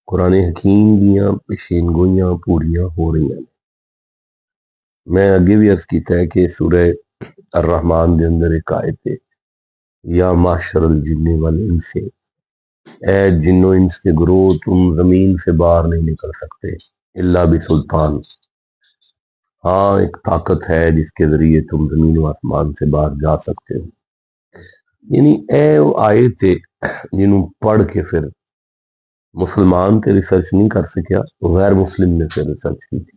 قرآن حکیم دیاں پیشینگوئیاں پوریاں ہو رہی ہیں۔ میں اگے بھی عرض کیتا ہے کہ سورہ الرحمن دے اندر ایک آیت ہے، یا معشر الجن والانس، اے جن و انس کے گروہ تم زمین سے باہر نہیں نکل سکتے الا بسلطان، ہاں ایک طاقت ہے جس کے ذریعے تم زمین و آسمان سے باہر جا سکتے ہو۔ یعنی اے وہ آیت ہے جنہوں پڑھ کے پھر مسلمان تے ریسرچ نہیں کر سکیا، غیر مسلم نے پھر ریسرچ کی تھی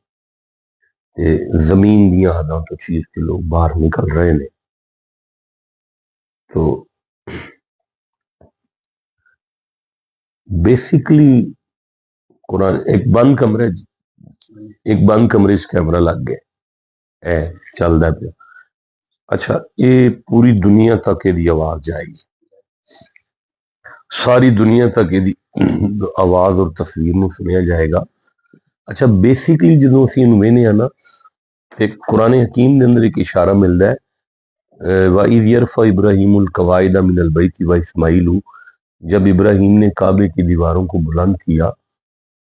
کہ زمین دیاں حداں تو چیز کے لوگ باہر نکل رہے نے۔ تو بیسیکلی قرآن ایک بند کمرے چ کیمرہ لگ گیا، اے چلدا پیا، اچھا یہ پوری دنیا تک یہ آواز جائے گی، ساری دنیا تک یہ آواز اور تصویر نو سنیا جائے گا۔ اچھا بیسیکلی جدوں اسی انہوں وینے ہیں نا کہ قرآن حکیم دے اندر ایک اشارہ ملدا ہے، وَإِذْ يَرْفَعُ إِبْرَاهِيمُ الْقَوَاعِدَ مِنَ الْبَيْتِ وَإِسْمَاعِيلُ، جب ابراہیم نے کعبے کی دیواروں کو بلند کیا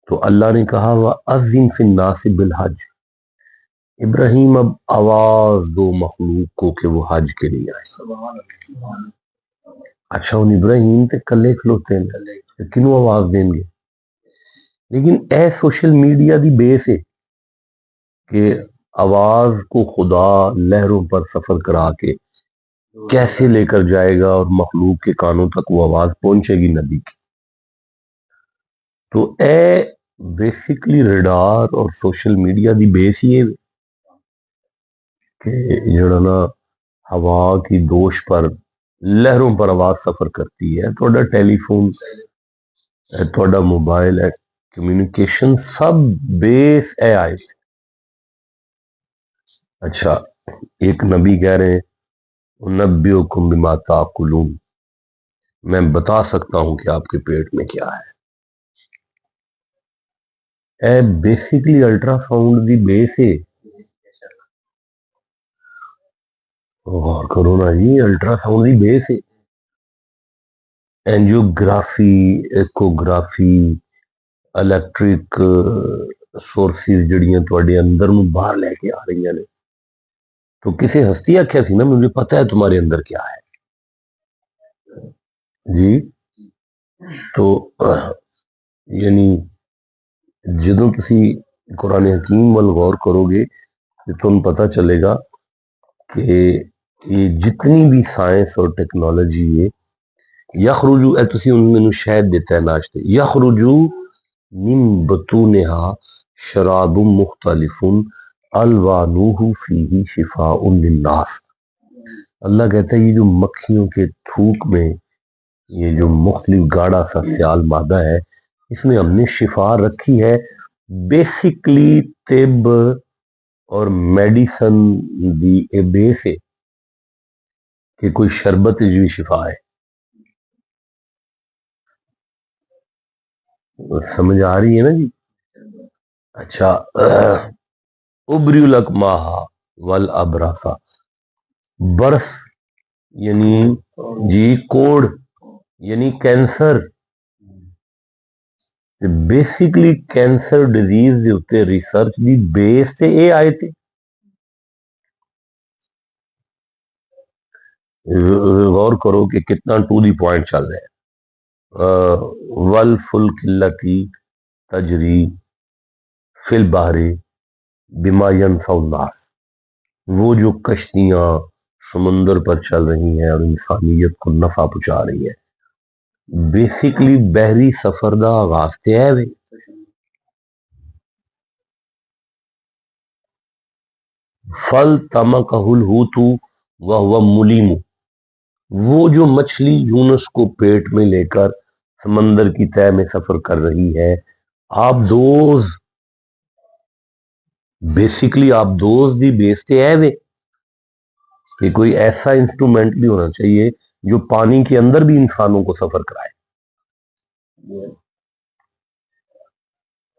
تو اللہ نے کہا وَأَذِّن فِي النَّاسِ بِالْحَجِّ، ابراہیم اب آواز دو مخلوق کو کہ وہ حج کے لیے آئے۔ اچھا ان ابراہیم تے کلے کھلوتے ہیں، کنوں آواز دیں گے؟ لیکن اے سوشل میڈیا دی بیس ہے کہ آواز کو خدا لہروں پر سفر کرا کے کیسے لے کر جائے گا اور مخلوق کے کانوں تک وہ آواز پہنچے گی نبی کی۔ تو اے بیسیکلی ریڈار اور سوشل میڈیا دی بیس یہ کہ جڑا نا ہوا کی دوش پر لہروں پر آواز سفر کرتی ہے، تھوڑا ٹیلی فون ہے، تھوڑا موبائل ہے، کمیونیکیشن سب بیس اے آئے۔ اچھا ایک نبی کہہ رہے ہیں اُنَبِّئُکُم بِمَا تَأْکُلُونَ، میں بتا سکتا ہوں کہ آپ کے پیٹ میں کیا ہے۔ اے بیسیکلی الٹرا ساؤنڈ دی بیس ہے، غور کرو نا جی، الٹرا ساؤنڈ دی بیس ہے۔ اینجیوگرافی، ایکوگرافی، الیکٹرک سورسز جڑیاں تواڈے اندر نو باہر لے کے آ رہی ہیں۔ تو کسی ہستی آکھیا سی نا مجھے پتہ ہے تمہارے اندر کیا ہے جی۔ تو یعنی جدوں تسی قرآن حکیم وال غور کرو گے تو تم پتہ چلے گا کہ یہ جتنی بھی سائنس اور ٹیکنالوجی ہے، یخرجو، اے تسی ان میں شہد دیتا ہے ناشتے، یخرجو من بطونہا شراب مختلف الوانوہ فیہ شفاء للناس۔ اللہ کہتا ہے یہ جو مکھیوں کے تھوک میں یہ جو مختلف گاڑا سا سیال مادہ ہے، اس میں ہم نے شفا رکھی ہے۔ بیسیکلی طب اور میڈیسن دی اے بیس ہے کہ کوئی شربت جو شفا ہے۔ سمجھ آ رہی ہے نا جی؟ اچھا ابریو الاکماہ والابراسا، برس یعنی جی کوڑ یعنی کینسر، بیسیکلی کینسر ڈیزیز دے اوتے ریسرچ دی بیس تے اے آئے تھے۔ غور کرو کہ کتنا ٹو دی پوائنٹ چل رہا ہے۔ والفلک التی تجری فی البحر بما ینفع الناس، وہ جو کشتیاں سمندر پر چل رہی ہیں اور انسانیت کو نفع پہنچا رہی ہیں۔ بیسیکلی بحری سفر دا آغاز تے ہے وے۔ فَالْتَمَسَهُ الْحُوتُ وَهُوَ مُلِيمٌ، وہ جو مچھلی یونس کو پیٹ میں لے کر سمندر کی تہہ میں سفر کر رہی ہے، آپ دوز، بیسیکلی آپ دوز دی بیس تے ہے وے کہ کوئی ایسا انسٹرومنٹ بھی ہونا چاہیے جو پانی کے اندر بھی انسانوں کو سفر کرائے۔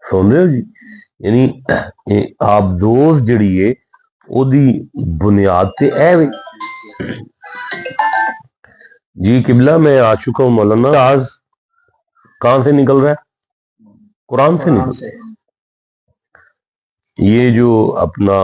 سن رہے ہو جی؟ یعنی آپ دوز جڑی ہے او دی بنیاد تے اے وے جی۔ قبلہ میں آ چکا ہوں مولانا، آج کہاں سے نکل رہا ہے؟ قرآن سے نہیں، یہ جو اپنا